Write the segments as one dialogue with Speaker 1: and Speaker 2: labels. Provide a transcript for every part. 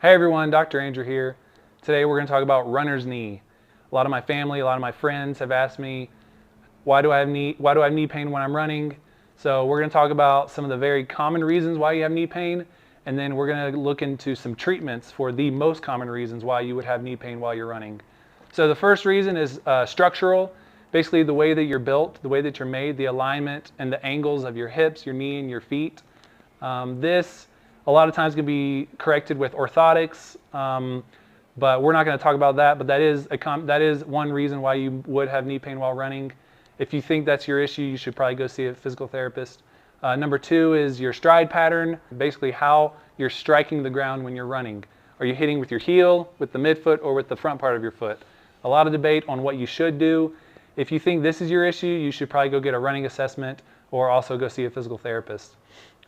Speaker 1: Hey everyone, Dr. Andrew here. Today we're going to talk about runner's knee. A lot of my family, a lot of my friends have asked me, why do I have knee pain when I'm running? So we're going to talk about some of the very common reasons why you have knee pain, and then we're going to look into some treatments for the most common reasons why you would have knee pain while you're running. So the first reason is structural. Basically the way that you're built, the way that you're made, the alignment and the angles of your hips, your knee and your feet. This a lot of times can be corrected with orthotics, but we're not going to talk about that. But that is one reason why you would have knee pain while running. If you think that's your issue, you should probably go see a physical therapist. Number two is your stride pattern, basically how you're striking the ground when you're running. Are you hitting with your heel, with the midfoot, or with the front part of your foot? A lot of debate on what you should do. If you think this is your issue, you should probably go get a running assessment or also go see a physical therapist.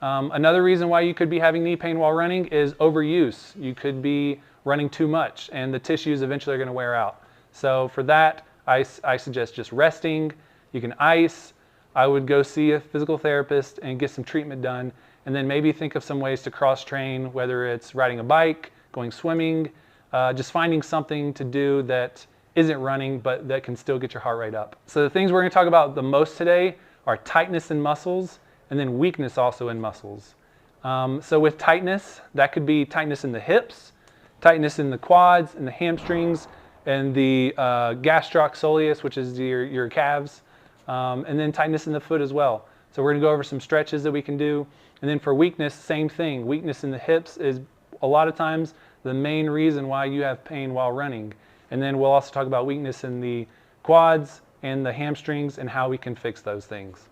Speaker 1: Another reason why you could be having knee pain while running is overuse. You could be running too much and the tissues eventually are going to wear out. So for that, I suggest just resting. You can ice. I would go see a physical therapist and get some treatment done, and then maybe think of some ways to cross-train, whether it's riding a bike, going swimming, just finding something to do that isn't running but that can still get your heart rate up. So the things we're going to talk about the most today are tightness in muscles and then weakness also in muscles. So with tightness, that could be tightness in the hips, tightness in the quads and the hamstrings, and the gastroc soleus, which is your calves, and then tightness in the foot as well. So we're going to go over some stretches that we can do. And then for weakness, same thing. Weakness in the hips is a lot of times the main reason why you have pain while running. And then we'll also talk about weakness in the quads and the hamstrings and how we can fix those things.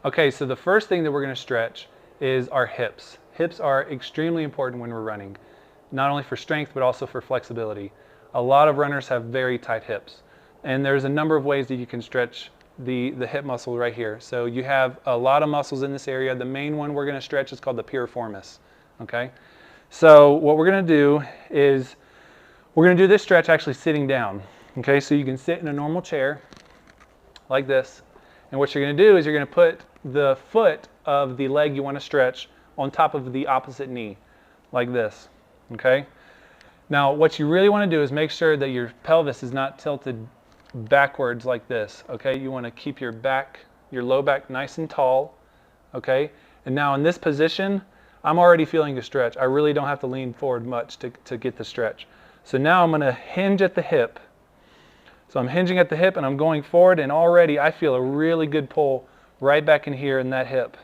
Speaker 1: Okay, so the first thing that we're going to stretch is our hips. Hips are extremely important when we're running, not only for strength but also for flexibility. A lot of runners have very tight hips, and there's a number of ways that you can stretch the hip muscle right here. So you have a lot of muscles in this area. The main one we're going to stretch is called the piriformis. Okay, so what we're going to do is we're going to do this stretch actually sitting down. Okay, so you can sit in a normal chair like this, and what you're going to do is you're going to put the foot of the leg you want to stretch on top of the opposite knee like this. Okay, now what you really want to do is make sure that your pelvis is not tilted backwards like this. Okay, you want to keep your low back nice and tall. Okay, and now in this position I'm already feeling the stretch. I really don't have to lean forward much to get the stretch. So now I'm going to hinge at the hip. So I'm hinging at the hip and I'm going forward, and already I feel a really good pull right back in here in that hip.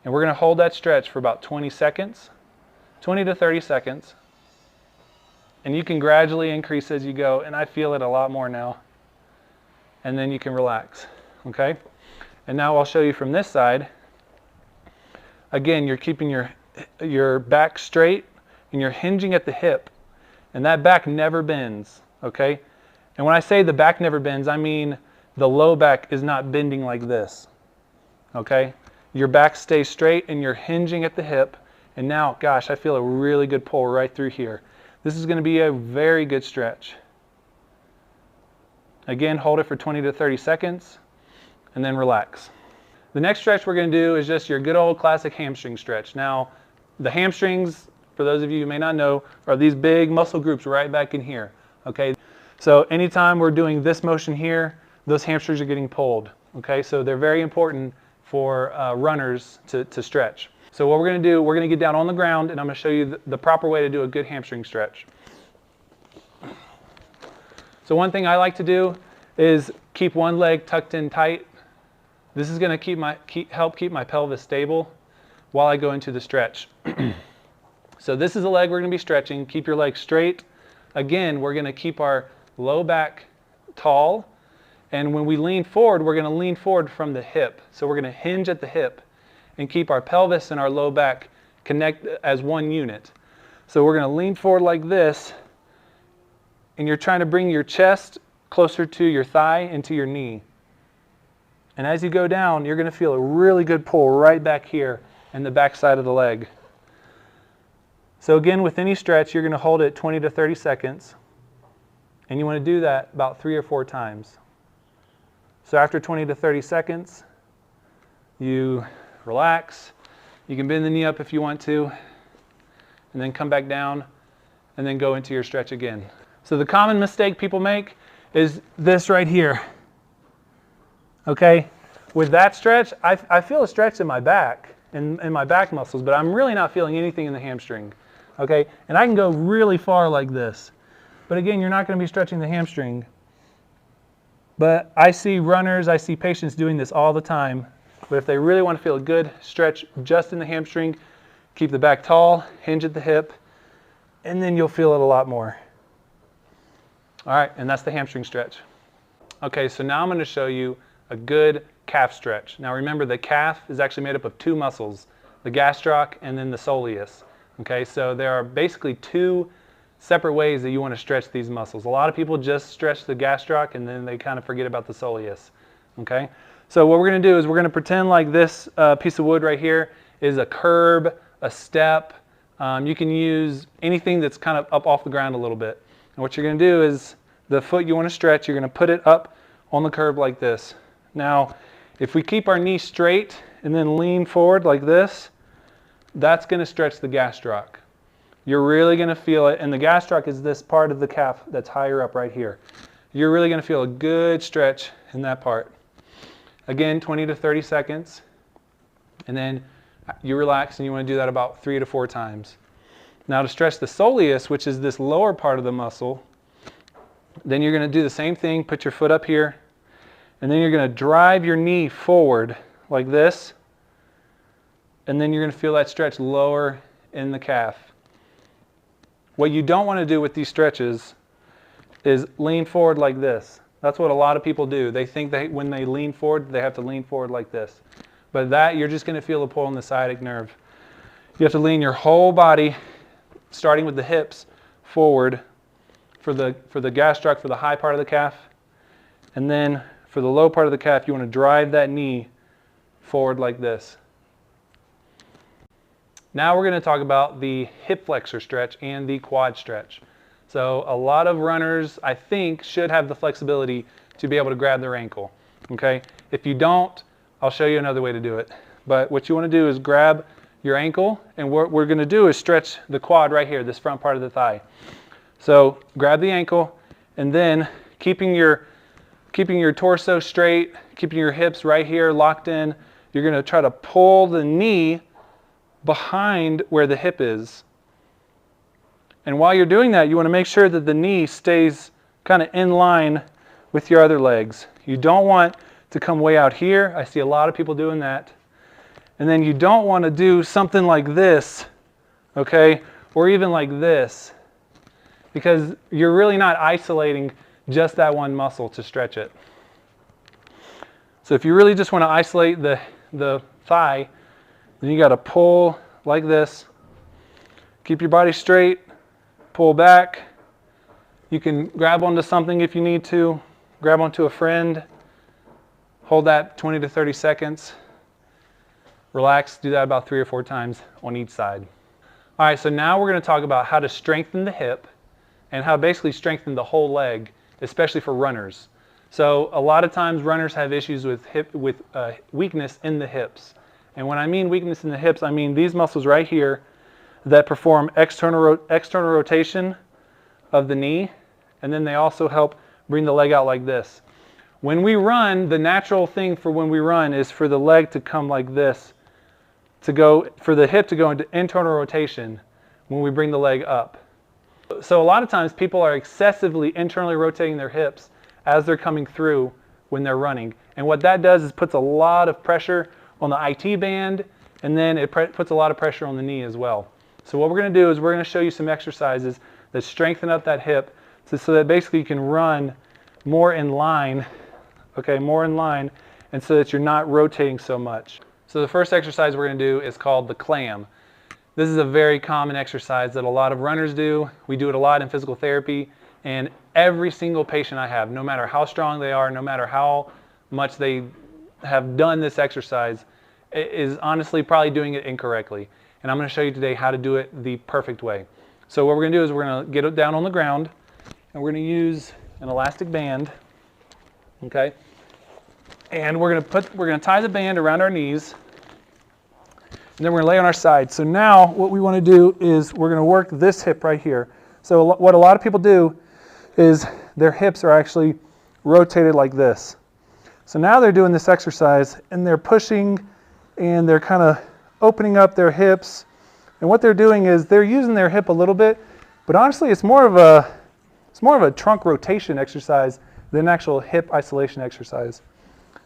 Speaker 1: And we're going to hold that stretch for about 20 seconds, 20 to 30 seconds. And you can gradually increase as you go, and I feel it a lot more now. And then you can relax, okay? And now I'll show you from this side. Again, you're keeping your back straight and you're hinging at the hip. And that back never bends, okay? And when I say the back never bends, I mean the low back is not bending like this, okay? Your back stays straight and you're hinging at the hip. And now, gosh, I feel a really good pull right through here. This is going to be a very good stretch. Again, hold it for 20 to 30 seconds and then relax. The next stretch we're going to do is just your good old classic hamstring stretch. Now, the hamstrings, for those of you who may not know, are these big muscle groups right back in here, okay? So anytime we're doing this motion here, those hamstrings are getting pulled, okay? So they're very important for runners to stretch. So what we're going to do, we're going to get down on the ground, and I'm going to show you the proper way to do a good hamstring stretch. So one thing I like to do is keep one leg tucked in tight. This is going to help keep my pelvis stable while I go into the stretch. So this is the leg we're going to be stretching. Keep your leg straight. Again, we're going to keep our low back tall. And when we lean forward, we're going to lean forward from the hip. So we're going to hinge at the hip and keep our pelvis and our low back connect as one unit. So we're going to lean forward like this. And you're trying to bring your chest closer to your thigh and to your knee. And as you go down, you're going to feel a really good pull right back here in the back side of the leg. So again, with any stretch, you're going to hold it 20 to 30 seconds. And you want to do that about 3 or 4 times. So after 20 to 30 seconds, you relax. You can bend the knee up if you want to. and then come back down, and then go into your stretch again. So the common mistake people make is this right here. Okay, with that stretch, I feel a stretch in my back, in my back muscles, but I'm really not feeling anything in the hamstring. Okay, and I can go really far like this. But again, you're not going to be stretching the hamstring. But I see runners, I see patients doing this all the time. But if they really want to feel a good stretch just in the hamstring, keep the back tall, hinge at the hip, and then you'll feel it a lot more. All right, and that's the hamstring stretch. Okay, so now I'm going to show you a good calf stretch. Now remember, the calf is actually made up of two muscles, the gastroc and then the soleus. Okay, so there are basically two separate ways that you want to stretch these muscles. A lot of people just stretch the gastroc and then they kind of forget about the soleus. Okay, so what we're going to do is we're going to pretend like this piece of wood right here is a curb, a step. You can use anything that's kind of up off the ground a little bit. And what you're going to do is the foot you want to stretch, you're going to put it up on the curb like this. Now, if we keep our knee straight and then lean forward like this, that's going to stretch the gastroc. You're really going to feel it, and the gastroc is this part of the calf that's higher up right here. You're really going to feel a good stretch in that part. Again, 20 to 30 seconds, and then you relax, and you want to do that about 3 to 4 times. Now to stretch the soleus, which is this lower part of the muscle, then you're going to do the same thing, put your foot up here, and then you're going to drive your knee forward like this, and then you're going to feel that stretch lower in the calf. What you don't want to do with these stretches is lean forward like this. That's what a lot of people do. They think that when they lean forward, they have to lean forward like this. But that, you're just going to feel the pull on the sciatic nerve. You have to lean your whole body, starting with the hips, forward for the gastroc, for the high part of the calf. And then for the low part of the calf, you want to drive that knee forward like this. Now we're going to talk about the hip flexor stretch and the quad stretch. So a lot of runners, I think, should have the flexibility to be able to grab their ankle. Okay? If you don't, I'll show you another way to do it. But what you want to do is grab your ankle, and what we're going to do is stretch the quad right here, this front part of the thigh. So grab the ankle, and then keeping your torso straight, keeping your hips right here locked in, you're going to try to pull the knee behind where the hip is. And while you're doing that, you want to make sure that the knee stays kind of in line with your other legs. You don't want to come way out here. I see a lot of people doing that. And then you don't want to do something like this, okay, or even like this, because you're really not isolating just that one muscle to stretch it. So if you really just want to isolate the thigh, then you got to pull like this. Keep your body straight, pull back. You can grab onto something if you need to, grab onto a friend, hold that 20 to 30 seconds. Relax, do that about 3 or 4 times on each side. All right, so now we're going to talk about how to strengthen the hip and how to basically strengthen the whole leg, especially for runners. So a lot of times runners have issues with weakness in the hips. And when I mean weakness in the hips, I mean these muscles right here that perform external rotation of the knee, and then they also help bring the leg out like this. When we run, the natural thing for when we run is for the leg to come like this, for the hip to go into internal rotation when we bring the leg up. So a lot of times people are excessively internally rotating their hips as they're coming through when they're running. And what that does is puts a lot of pressure on the IT band, and then it puts a lot of pressure on the knee as well. So what we're going to do is we're going to show you some exercises that strengthen up that hip so that basically you can run more in line, okay, more in line, and so that you're not rotating so much. So the first exercise we're going to do is called the Clam. This is a very common exercise that a lot of runners do. We do it a lot in physical therapy, and every single patient I have, no matter how strong they are, no matter how much they have done this exercise, is honestly probably doing it incorrectly. And I'm going to show you today how to do it the perfect way. So what we're going to do is we're going to get it down on the ground, and we're going to use an elastic band, okay? And we're going to tie the band around our knees, And then we're gonna lay on our side. So now what we wanna do is we're gonna work this hip right here. So what a lot of people do is their hips are actually rotated like this. So now they're doing this exercise and they're pushing and they're kind of opening up their hips. And what they're doing is they're using their hip a little bit, but honestly it's more of a trunk rotation exercise than an actual hip isolation exercise.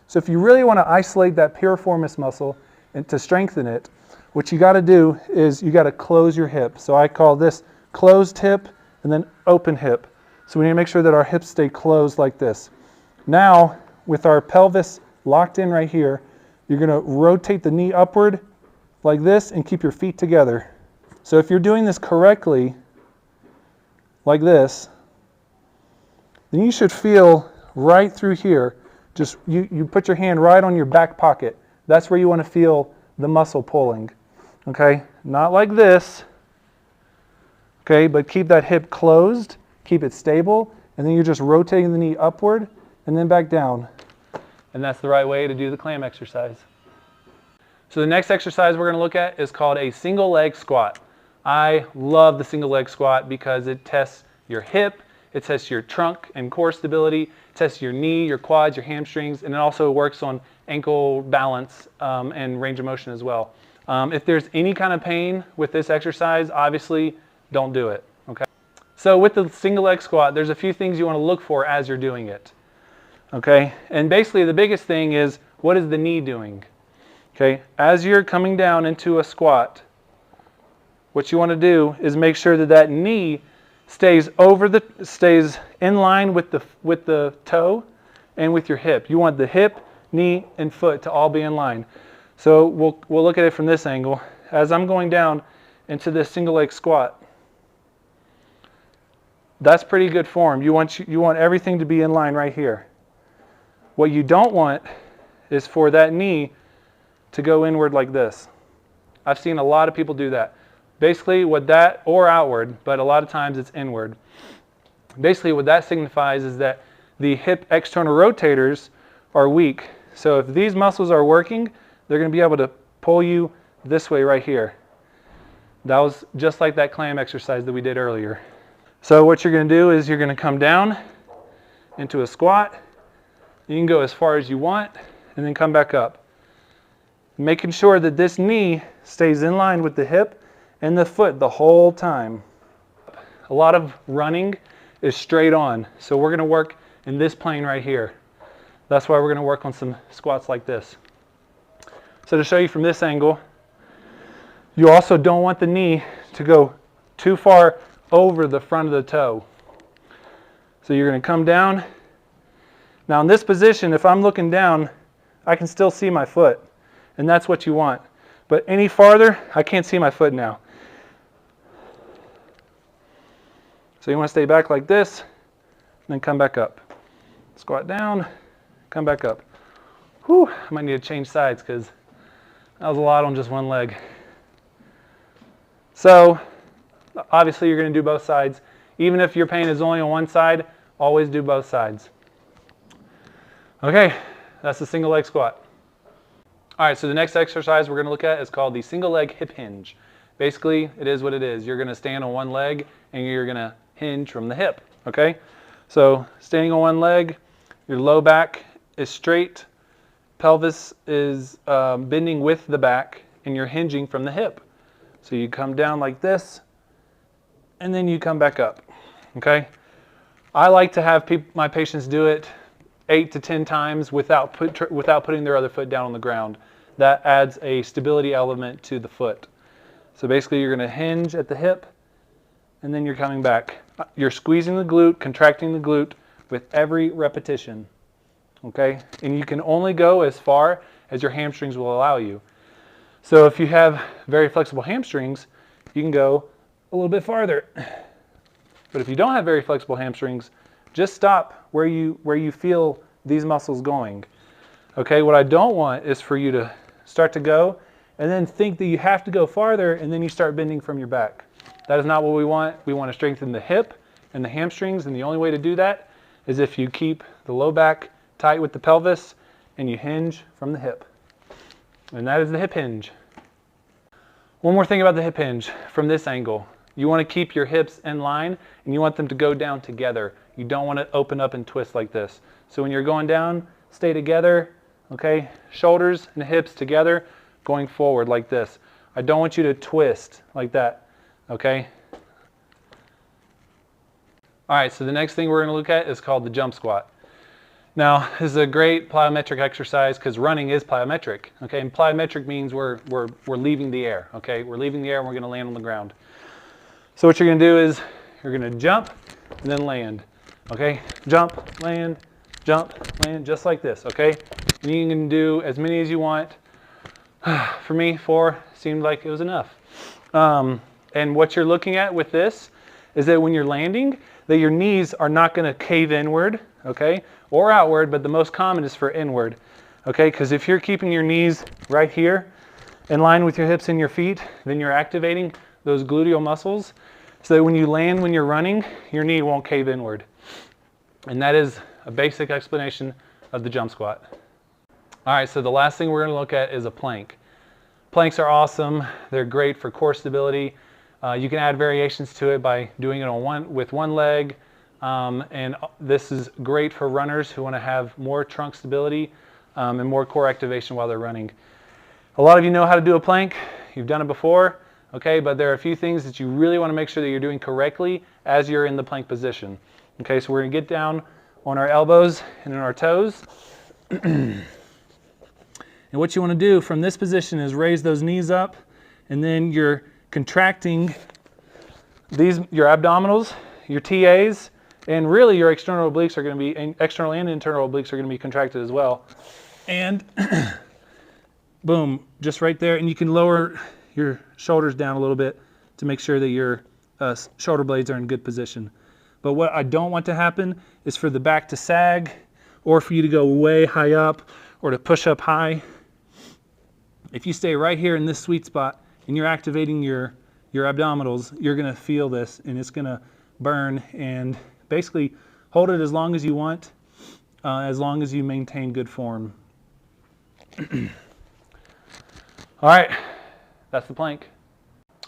Speaker 1: So if you really want to isolate that piriformis muscle and to strengthen it, what you got to do is you got to close your hip. So I call this closed hip and then open hip. So we need to make sure that our hips stay closed like this. Now, with our pelvis locked in right here, you're going to rotate the knee upward like this and keep your feet together. So if you're doing this correctly, like this, then you should feel right through here. Just you put your hand right on your back pocket. That's where you want to feel the muscle pulling. Okay? Not like this. Okay, but keep that hip closed, keep it stable, and then you're just rotating the knee upward and then back down. And that's the right way to do the clam exercise. So the next exercise we're going to look at is called a single leg squat. I love the single leg squat because it tests your hip, it tests your trunk and core stability, it tests your knee, your quads, your hamstrings, and it also works on ankle balance and range of motion as well. If there's any kind of pain with this exercise, obviously don't do it. Okay. So with the single leg squat, there's a few things you want to look for as you're doing it. Okay, and basically the biggest thing is, what is the knee doing? Okay, as you're coming down into a squat, what you want to do is make sure that that knee stays in line with the toe and with your hip. You want the hip, knee, and foot to all be in line. So we'll look at it from this angle. As I'm going down into this single leg squat, that's pretty good form. You want everything to be in line right here. What you don't want is for that knee to go inward like this. I've seen a lot of people do that. Basically or outward, but a lot of times it's inward. Basically what that signifies is that the hip external rotators are weak. So if these muscles are working, they're going to be able to pull you this way right here. That was just like that clam exercise that we did earlier. So what you're going to do is you're going to come down into a squat. You can go as far as you want and then come back up. Making sure that this knee stays in line with the hip and the foot the whole time. A lot of running is straight on. So we're going to work in this plane right here. That's why we're going to work on some squats like this. So to show you from this angle, you also don't want the knee to go too far over the front of the toe. So you're going to come down. Now in this position, if I'm looking down, I can still see my foot. And that's what you want. But any farther, I can't see my foot now. So you want to stay back like this, and then come back up. Squat down, come back up. Whew, I might need to change sides because that was a lot on just one leg. So obviously you're going to do both sides. Even if your pain is only on one side, always do both sides. Okay, that's the single leg squat. All right, so the next exercise we're going to look at is called the single leg hip hinge. Basically, it is what it is. You're going to stand on one leg and you're going to hinge from the hip, okay? So standing on one leg, your low back is straight, pelvis is bending with the back, and you're hinging from the hip. So you come down like this, and then you come back up, okay? I like to have my patients do it 8 to 10 times without putting their other foot down on the ground. That adds a stability element to the foot. So basically you're going to hinge at the hip and then you're coming back. You're squeezing the glute, contracting the glute with every repetition. Okay? And you can only go as far as your hamstrings will allow you. So if you have very flexible hamstrings, you can go a little bit farther. But if you don't have very flexible hamstrings, just stop where you feel these muscles going. Okay, what I don't want is for you to start to go and then think that you have to go farther and then you start bending from your back. That is not what we want. We want to strengthen the hip and the hamstrings, and the only way to do that is if you keep the low back tight with the pelvis and you hinge from the hip. And that is the hip hinge. One more thing about the hip hinge from this angle. You want to keep your hips in line and you want them to go down together. You don't want to open up and twist like this. So when you're going down, stay together, okay? Shoulders and hips together, going forward like this. I don't want you to twist like that, okay? All right, so the next thing we're going to look at is called the jump squat. Now, this is a great plyometric exercise because running is plyometric, okay? And plyometric means we're leaving the air, okay? We're leaving the air and we're going to land on the ground. So what you're going to do is you're going to jump and then land, okay? Jump, land, just like this, okay? And you can do as many as you want. For me, 4 seemed like it was enough. And what you're looking at with this is that when you're landing, that your knees are not going to cave inward, okay, or outward, but the most common is for inward, okay, because if you're keeping your knees right here in line with your hips and your feet, then you're activating those gluteal muscles so that when you land when you're running, your knee won't cave inward. And that is a basic explanation of the jump squat. All right, so the last thing we're going to look at is a plank. Planks are awesome. They're great for core stability. You can add variations to it by doing it with one leg. And this is great for runners who want to have more trunk stability and more core activation while they're running. A lot of you know how to do a plank. You've done it before, okay? But there are a few things that you really want to make sure that you're doing correctly as you're in the plank position. Okay, so we're going to get down on our elbows and on our toes. And what you want to do from this position is raise those knees up, and then you're contracting your abdominals, your TAs, and really your external obliques are going to be, and external and internal obliques are going to be contracted as well. And boom, just right there. And you can lower your shoulders down a little bit to make sure that your shoulder blades are in good position. But what I don't want to happen is for the back to sag, or for you to go way high up, or to push up high. If you stay right here in this sweet spot and you're activating your abdominals, you're going to feel this and it's going to burn. And basically hold it as long as you want, as long as you maintain good form. All right, that's the plank.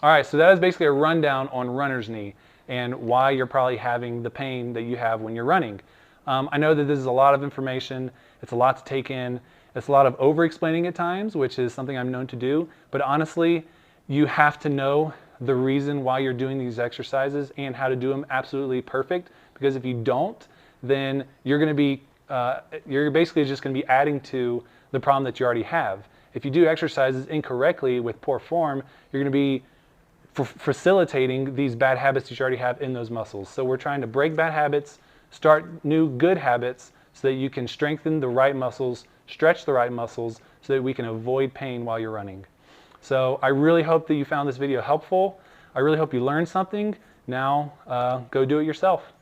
Speaker 1: All right, so that is basically a rundown on runner's knee and why you're probably having the pain that you have when you're running. I know that this is a lot of information. It's a lot to take in. It's a lot of over-explaining at times, which is something I'm known to do. But honestly, you have to know the reason why you're doing these exercises and how to do them absolutely perfect. Because if you don't, then you're going to be, you're basically just going to be adding to the problem that you already have. If you do exercises incorrectly with poor form, you're going to be facilitating these bad habits that you already have in those muscles. So we're trying to break bad habits, start new good habits so that you can strengthen the right muscles, stretch the right muscles so that we can avoid pain while you're running. So I really hope that you found this video helpful. I really hope you learned something. Now go do it yourself.